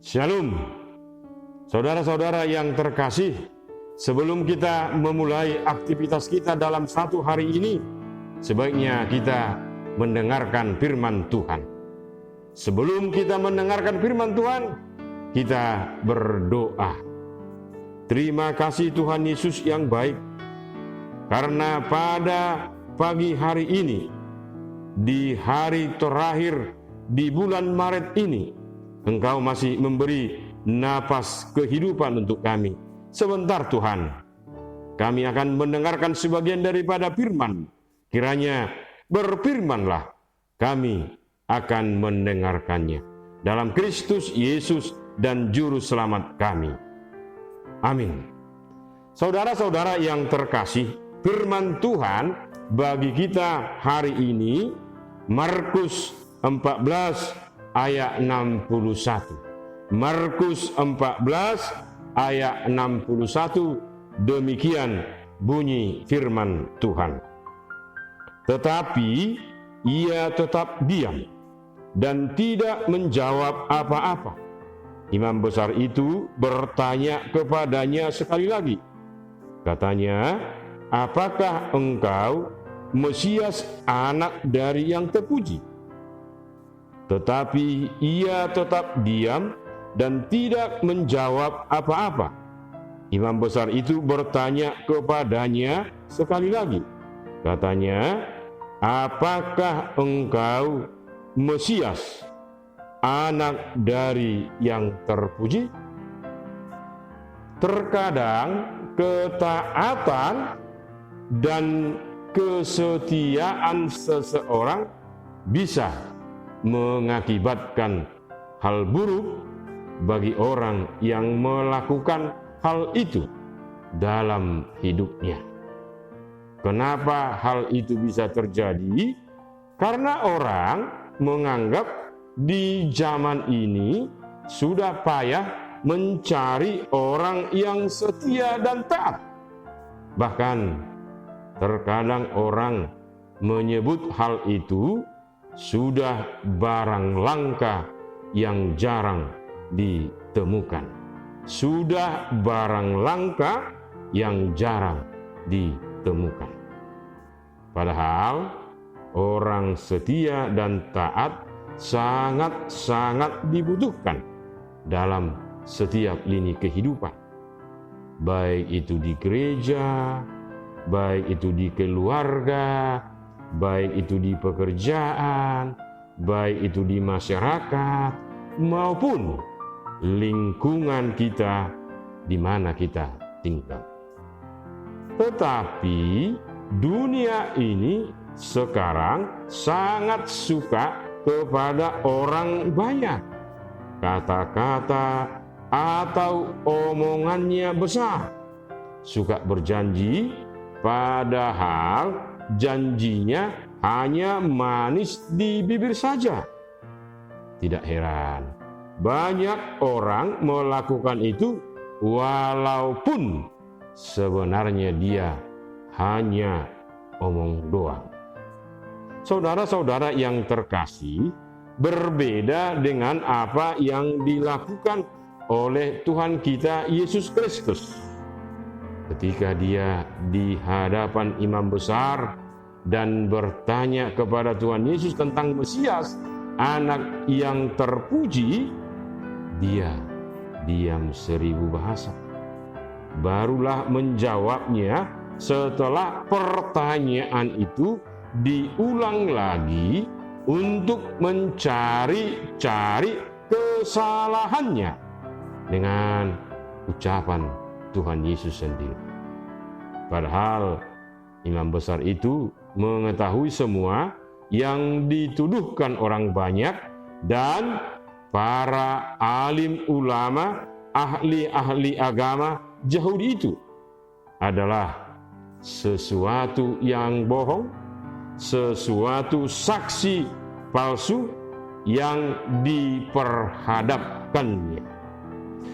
Shalom, saudara-saudara yang terkasih. Sebelum kita memulai aktivitas kita dalam satu hari ini, sebaiknya kita mendengarkan firman Tuhan. Sebelum kita mendengarkan firman Tuhan, kita berdoa. Terima kasih Tuhan Yesus yang baik, karena pada pagi hari ini, di hari terakhir di bulan Maret ini, Engkau masih memberi napas kehidupan untuk kami. Sebentar Tuhan, kami akan mendengarkan sebagian daripada firman. Kiranya berfirmanlah, kami akan mendengarkannya. Dalam Kristus Yesus dan Juru Selamat kami. Amin. Saudara-saudara yang terkasih, firman Tuhan bagi kita hari ini, Markus 14 ayat 61. Markus 14 ayat 61, demikian bunyi firman Tuhan. Tetapi ia tetap diam dan tidak menjawab apa-apa. Imam besar itu bertanya kepadanya sekali lagi. Katanya, apakah engkau Mesias, anak dari yang terpuji? Tetapi ia tetap diam dan tidak menjawab apa-apa. Imam besar itu bertanya kepadanya sekali lagi. Katanya, apakah engkau Mesias, anak dari yang terpuji? Terkadang ketaatan dan kesetiaan seseorang bisa mengakibatkan hal buruk bagi orang yang melakukan hal itu dalam hidupnya. Kenapa hal itu bisa terjadi? Karena orang menganggap di zaman ini sudah payah mencari orang yang setia dan taat. Bahkan terkadang orang menyebut hal itu sudah barang langka yang jarang ditemukan. Sudah barang langka yang jarang ditemukan. Padahal orang setia dan taat sangat-sangat dibutuhkan dalam setiap lini kehidupan. Baik itu di gereja, baik itu di keluarga, baik itu di pekerjaan, baik itu di masyarakat, maupun lingkungan kita di mana kita tinggal. Tetapi dunia ini sekarang sangat suka kepada orang banyak. Kata-kata atau omongannya besar. Suka berjanji, padahal janjinya hanya manis di bibir saja. Tidak heran, banyak orang melakukan itu walaupun sebenarnya dia hanya omong doang. Saudara-saudara yang terkasih, berbeda dengan apa yang dilakukan oleh Tuhan kita Yesus Kristus. Ketika dia di hadapan imam besar dan bertanya kepada Tuhan Yesus tentang Mesias, anak yang terpuji, dia diam 1000 bahasa. Barulah menjawabnya setelah pertanyaan itu diulang lagi untuk mencari-cari kesalahannya dengan ucapan Tuhan Yesus sendiri. Padahal imam besar itu mengetahui semua yang dituduhkan orang banyak, dan para alim ulama, ahli-ahli agama Yahudi itu adalah sesuatu yang bohong, sesuatu saksi palsu yang diperhadapkannya.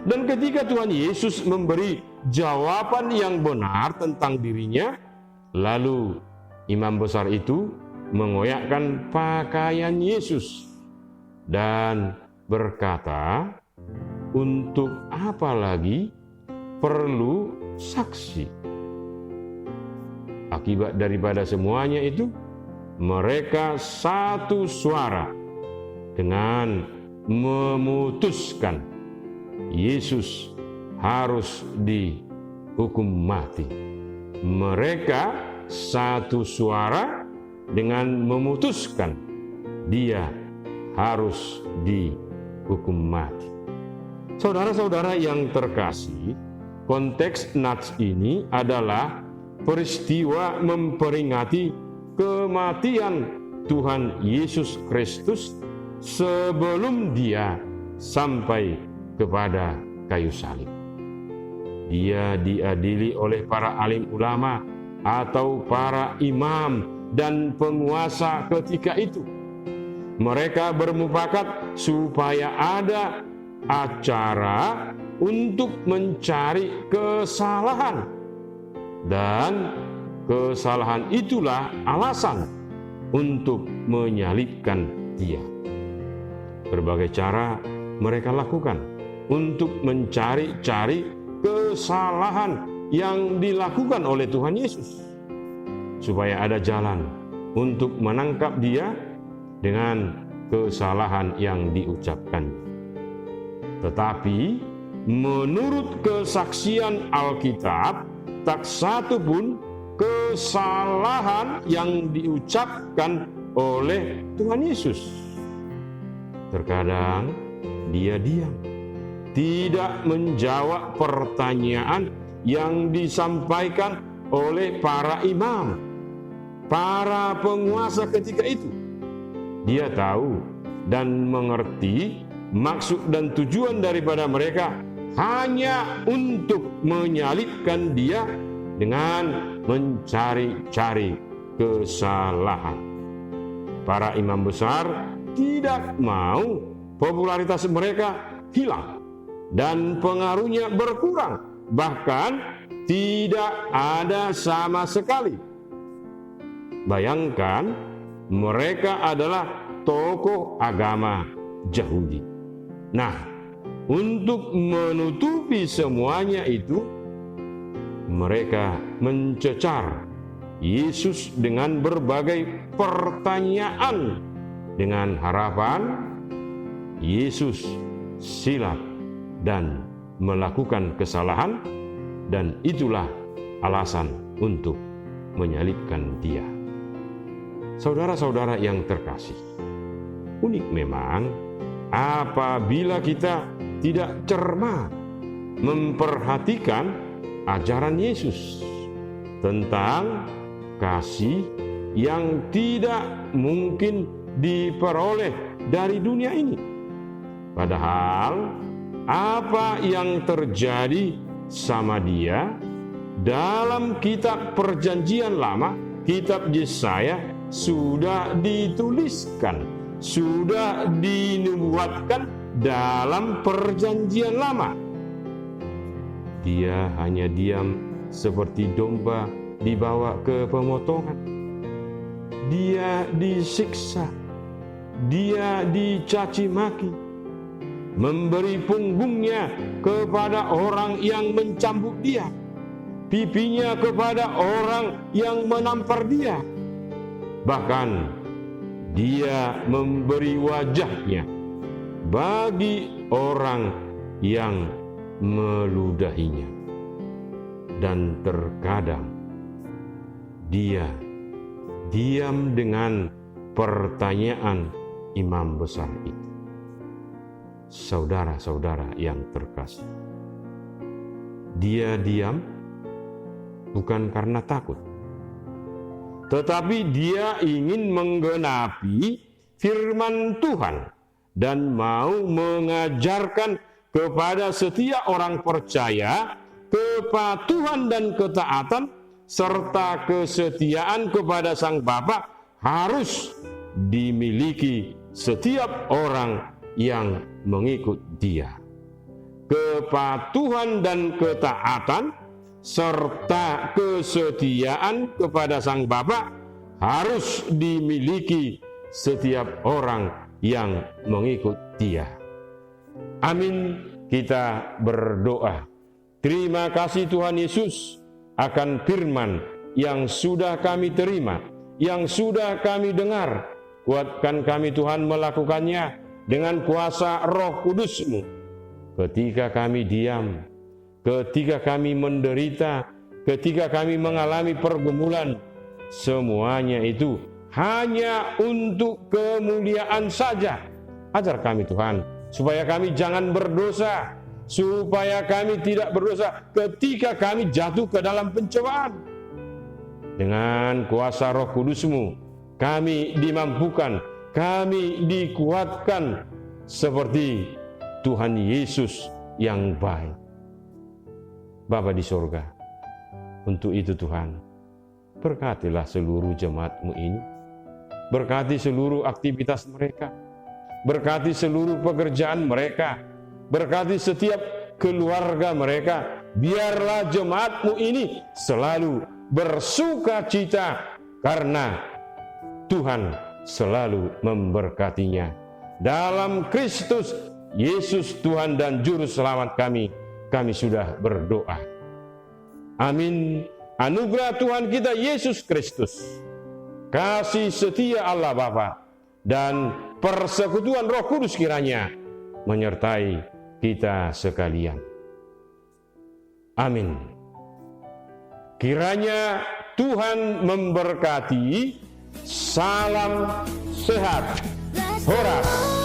Dan ketika Tuhan Yesus memberi jawaban yang benar tentang dirinya, lalu imam besar itu mengoyakkan pakaian Yesus dan berkata, untuk apa lagi perlu saksi? Akibat daripada semuanya itu, mereka satu suara dengan memutuskan Yesus harus dihukum mati. Mereka satu suara dengan memutuskan dia harus dihukum mati. Saudara-saudara yang terkasih, konteks nats ini adalah peristiwa memperingati kematian Tuhan Yesus Kristus sebelum dia sampai kepada kayu salib. Dia diadili oleh para alim ulama atau para imam dan penguasa ketika itu. Mereka bermufakat supaya ada acara untuk mencari kesalahan, dan kesalahan itulah alasan untuk menyalibkan dia. Berbagai cara mereka lakukan untuk mencari-cari kesalahan yang dilakukan oleh Tuhan Yesus, supaya ada jalan untuk menangkap dia dengan kesalahan yang diucapkan. Tetapi menurut kesaksian Alkitab, tak satu pun kesalahan yang diucapkan oleh Tuhan Yesus. Terkadang dia diam, tidak menjawab pertanyaan yang disampaikan oleh para imam, para penguasa ketika itu. Dia tahu dan mengerti maksud dan tujuan daripada mereka hanya untuk menyalibkan dia dengan mencari-cari kesalahan. Para imam besar tidak mau popularitas mereka hilang dan pengaruhnya berkurang, bahkan tidak ada sama sekali. Bayangkan, mereka adalah tokoh agama Yahudi. Nah, untuk menutupi semuanya itu, mereka mencecar Yesus dengan berbagai pertanyaan dengan harapan Yesus silap dan melakukan kesalahan, dan itulah alasan untuk menyalibkan dia. Saudara-saudara yang terkasih, unik memang apabila kita tidak cermat memperhatikan ajaran Yesus tentang kasih yang tidak mungkin diperoleh dari dunia ini. Padahal apa yang terjadi sama dia dalam kitab Perjanjian Lama, kitab Yesaya, sudah dituliskan, sudah dinubuatkan dalam Perjanjian Lama. Dia hanya diam seperti domba dibawa ke pemotongan. Dia disiksa, dia dicaci maki, memberi punggungnya kepada orang yang mencambuk dia, pipinya kepada orang yang menampar dia. Bahkan dia memberi wajahnya bagi orang yang meludahinya. Dan terkadang dia diam dengan pertanyaan imam besar itu. Saudara-saudara yang terkasih, dia diam bukan karena takut, tetapi dia ingin menggenapi firman Tuhan dan mau mengajarkan kepada setiap orang percaya kepatuhan dan ketaatan serta kesetiaan kepada Sang Bapa harus dimiliki setiap orang yang mengikut dia. Kepatuhan dan ketaatan serta kesetiaan kepada Sang Bapa harus dimiliki setiap orang yang mengikut dia. Amin. kita berdoa. Terima kasih Tuhan Yesus akan firman yang sudah kami terima, yang sudah kami dengar. Kuatkan kami Tuhan melakukannya dengan kuasa Roh Kudus-Mu. Ketika kami diam, ketika kami menderita, ketika kami mengalami pergumulan, semuanya itu hanya untuk kemuliaan saja. Ajar kami Tuhan, supaya kami jangan berdosa, supaya kami tidak berdosa ketika kami jatuh ke dalam pencobaan. Dengan kuasa Roh Kudus-Mu, kami dimampukan, kami dikuatkan seperti Tuhan Yesus yang baik. Bapa di sorga, untuk itu Tuhan, berkatilah seluruh jemaat-Mu ini, berkati seluruh aktivitas mereka, berkati seluruh pekerjaan mereka, berkati setiap keluarga mereka. Biarlah jemaat-Mu ini selalu bersuka cita karena Tuhan selalu memberkatinya. Dalam Kristus Yesus Tuhan dan Juru Selamat kami sudah berdoa. Amin. Anugerah Tuhan kita Yesus Kristus, kasih setia Allah Bapa, dan persekutuan Roh Kudus kiranya menyertai kita sekalian. Amin. Kiranya Tuhan memberkati. Salam sehat. Horas.